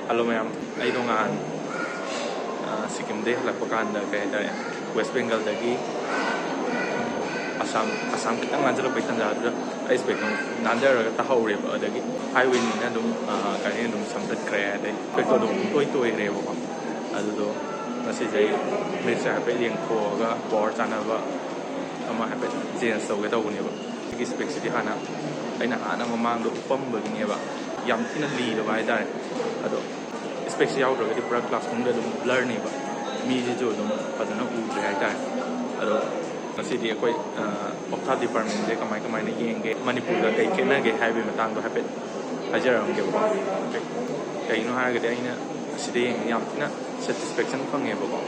Hello ma'am, I don't know. Sikkim de halakpa kanda kay tare West Bengal dagi Assam kitang nanjala pai tanja da ai Spect nandera ta haure ba dagi highway ni na dum kani dum samtat kray dai Spect dum toi re ba adu do nasi jai me sa pe liang kho ga por chana ba ama ha pe jen so ga taw ni ba ki Spect city hana aina hana mamang do pam ba ni ba yam thina li do ba dai ado Spect yaw do ga pura class kung da dum blur ni ba mi je jo dum fazana u re hai dai ado nasi di akoi optha department je kamai na yenge manipur da kai kena ge highway matang do ha pe hajaram ge ba kai no ha ga dai na sidi yam thina satisfaction phang ba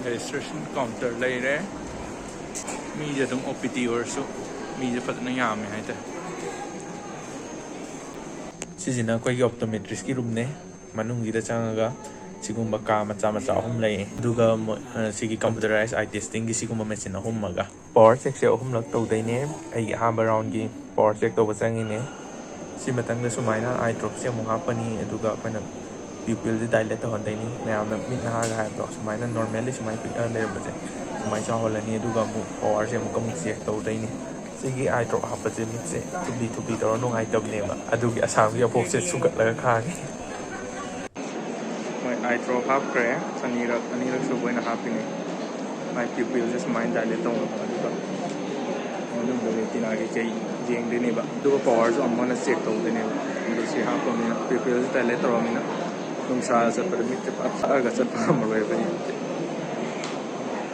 registration counter lai re mi je dum OPT or so mi je pat na yam hai ta sisina koi optometrist ki room ne manung gi da changaga sigumba ka macha ahum lai duga sigi computerized eye testing gi sigumba machine ahum maga power check se ahum lak to dai ne ai ha round gi power check to ba changi ne si matang da sumaina eye drop se mu ha pani duga pana pupil di dilate hon dai ni mayam na mit na ha ga do sumaina normally sumai picture le ba je sumai cha hol ni duga mu power se mu kam check to dai ni sigi eye drop ha pa je mit se to be to no ai tab ne ba adugi asam gi apok se sugat la kha gi eye drop half cray anirak so boy na happy ni my pupil just mind dilate to aduga nung do tina gi chei jeng de ni ba duga power so amana check to de ni do si ha ko ni pupil dilate to mi na nung sa permit pa aga sa pa mo re ba ni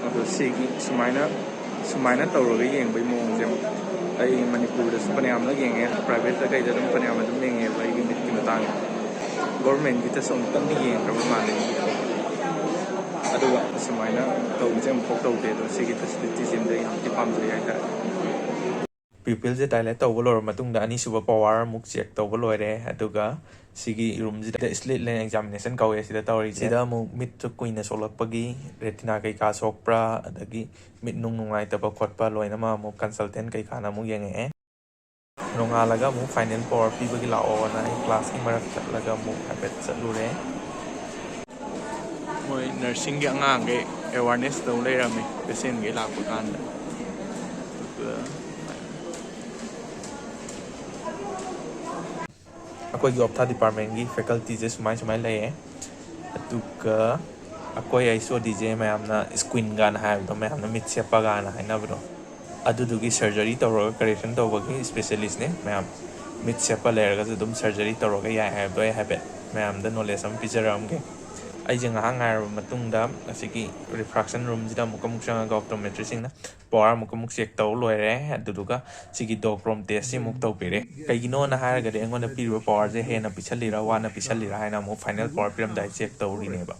ado sigi sumaina to ro gi yeng bai mo je ai manipur da supanyam la yeng private da kai da dum panyam dum yeng bai gi mit ki matang government kita song tang ni yeng ra ma le aduga sumaina to jem pok to de do sigi facility jem de yam ki pam de ai ta people je dilate to bolor matung da ani suba power muk check to boloi re aduga sigi room ji da slit len examination kawe sida tawri sida mu mit to kuina solak pagi retina kai ka sokpra adagi mit nung nungai ta ba khotpa loina ma mu consultant kai kana mu yenge nonga laga mu final power pi bagi la o na class ki marak laga mu habet salure moi nursing gi angang ge awareness to le rami patient ge la ko kan akoi optha department gi faculty je sumai lai aduga akoi ai so dj mayam na screen gan ha do mayam na mit sepa gan ha na bro adudugi surgery to ro correction to bagi specialist ne mayam mit sepa le ga dum surgery to ro ga ya ha do ha be mayam da knowledge am pijaram ge ai jeng ha ngai ro matung da asigi refraction room ji da mu kamuk chang ga optometrist sing na power mu kamuk check to loi re aduduga sigi do prom test si muk to pire kai gino na ha ga de engon na pi ro power je he na pichali ra wa na pichali ra ha na mu final power piram dai check to ri ne ba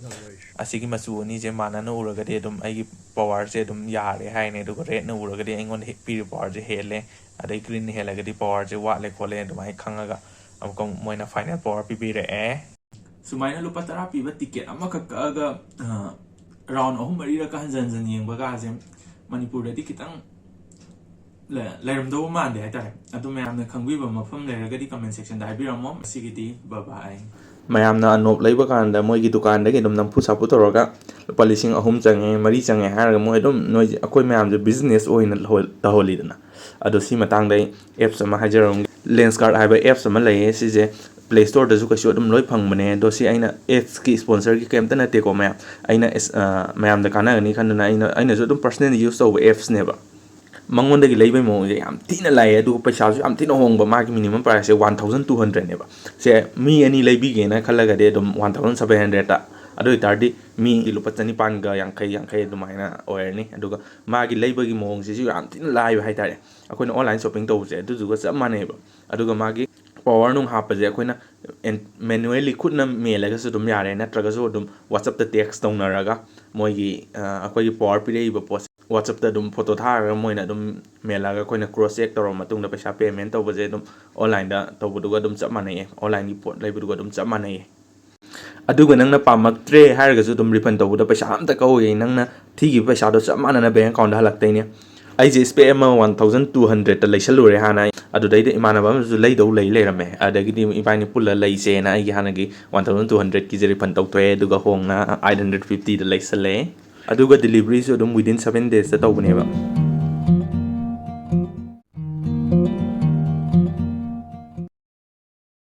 asigi masu ni je mana na ura ga de dum ai gi power je dum ya re ha ne du re na ura ga de engon pi ro power je he le adai green he la ga di power je wa le khole dum ai khanga ga am kong moina final power pi bi re sumaina lupa tara pi ba ticket ama ka ga round ahum mari ra ka hanjan yeng ba ga je manipur da di kitang lairam do man de ta atu mayam na khangbi ba mafam le ga di comment section da bi ramo sigiti bye bye mayam na anop leiba kan da moi gi dukan da gi dum nam phu sapu to roga lupa lising ahum change mari change ha ga moi dum noi akoi mayam je business oina ta holi dana ado si matang dai apps ma hajaram lens card haiba apps ma lai si je Play Store da su ka dum loi phang mane do si aina apps ki sponsor ki kem ta na te ko ma aina mayam da kana ni khan na aina so dum personally use to apps ne ba mangon da gi leibai mo je yam tina lai adu paisa su am tina hong ba ma ki minimum price 1200 ne ba se mi ani leibi ge na khala ga de dum 1700 ta adu tardi mi lupa chani pan ga yang kai dum aina oer ni adu ga ma gi leiba gi mong si su am tina lai ba hai tare akoi na online shopping to je adu ga chap mane ba adu ga ma gi power nung ha pa je akoi na manually khut na me la ga su dum yare na traga so dum WhatsApp ta text tong na raga moi gi akoi gi power pi rei ba post WhatsApp ta dum photo tha ra moi na dum me la ga akoi na cross check to ma tung da paisa payment to ba je dum online da to bu du ga dum chap mane online ni pot lai bu ga dum chap mane aduga nang na pamak tre har ga su dum refund to da paisa am ta ko ye nang na thi gi paisa do chap mana na bank account da halak tai ne ꯑꯩꯁꯦ speck ꯑꯃ 1200ꯗ ꯂꯩꯁꯜꯂꯨꯔꯦ ꯍꯥꯟꯅ ꯑꯗꯨꯗꯩꯗ ꯏꯃꯥꯟꯅꯕ ꯑꯃꯁꯨ ꯂꯩꯗꯧ ꯂꯩꯔꯝꯃꯦ ꯑꯗꯒꯤꯗꯤ ꯏꯕꯥꯅꯤ ꯄꯨꯜꯂ ꯂꯩꯁꯦꯅ ꯑꯩꯒꯤ ꯍꯥꯟꯅꯒꯤ 1200ꯒꯤꯁꯦ ꯔꯤꯐꯟ ꯇꯧꯊꯣꯛꯑꯦ ꯑꯗꯨꯒ ꯍꯣꯡꯅ 850ꯗ ꯂꯩꯁꯜꯂꯦ ꯑꯗꯨꯒ ꯗꯤꯂꯤꯚꯔꯤꯁꯨ ꯑꯗꯨꯝ ꯋꯤꯗꯤꯟ 7 daysꯇ ꯇꯧꯕꯅꯦꯕ